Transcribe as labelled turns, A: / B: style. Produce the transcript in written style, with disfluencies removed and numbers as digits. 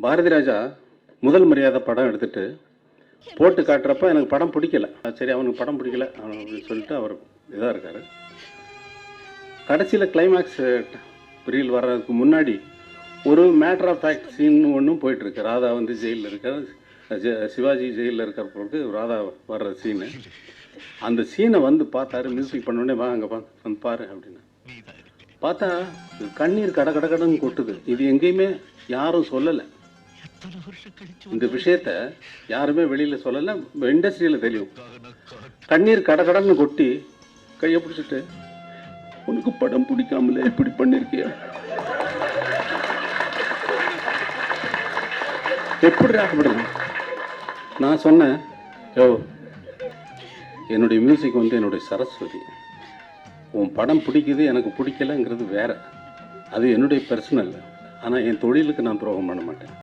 A: பாரதி ராஜா முதல் மரியாதை படம் எடுத்துட்டு போட்டு காட்டுறப்ப எனக்கு படம் பிடிக்கல. சரி, அவனுக்கு படம் பிடிக்கல அப்படின்னு சொல்லிட்டு அவர் இதாக இருக்கார். கடைசியில் கிளைமேக்ஸ் ரீல் வர்றதுக்கு முன்னாடி ஒரு மேட்டர் ஆஃப் ஃபேக்ட் சீன் ஒன்றும் போயிட்டுருக்கு. ராதா வந்து ஜெயிலில் இருக்கார், சிவாஜி ஜெயிலில் இருக்கிற பொழுது ராதா வர்ற சீனு. அந்த சீனை வந்து பார்த்தாரு, மியூசிக் பண்ணோடனே வா அங்கே வந்து பாரு அப்படின்னு பார்த்தா கண்ணீர் கட கடன்னு கொட்டுது. இது எங்கேயுமே யாரும் சொல்லலை. இந்த விஷயத்த யாருமே வெளியில் சொல்லலை, இண்டஸ்ட்ரியில் தெரியும். கண்ணீர் கடன்னு கொட்டி கையை பிடிச்சிட்டு, உனக்கு படம் பிடிக்காமலே இப்படி பண்ணிருக்கிய, எப்படி ஆகப்படலாம்? நான் சொன்னேன், யோ என்னுடைய மியூசிக் வந்து என்னுடைய சரஸ்வதி, உன் படம் பிடிக்குது எனக்கு பிடிக்கலைங்கிறது வேற, அது என்னுடைய பர்சனல். ஆனால் என் தொழிலுக்கு நான் துரோகம் பண்ண மாட்டேன்.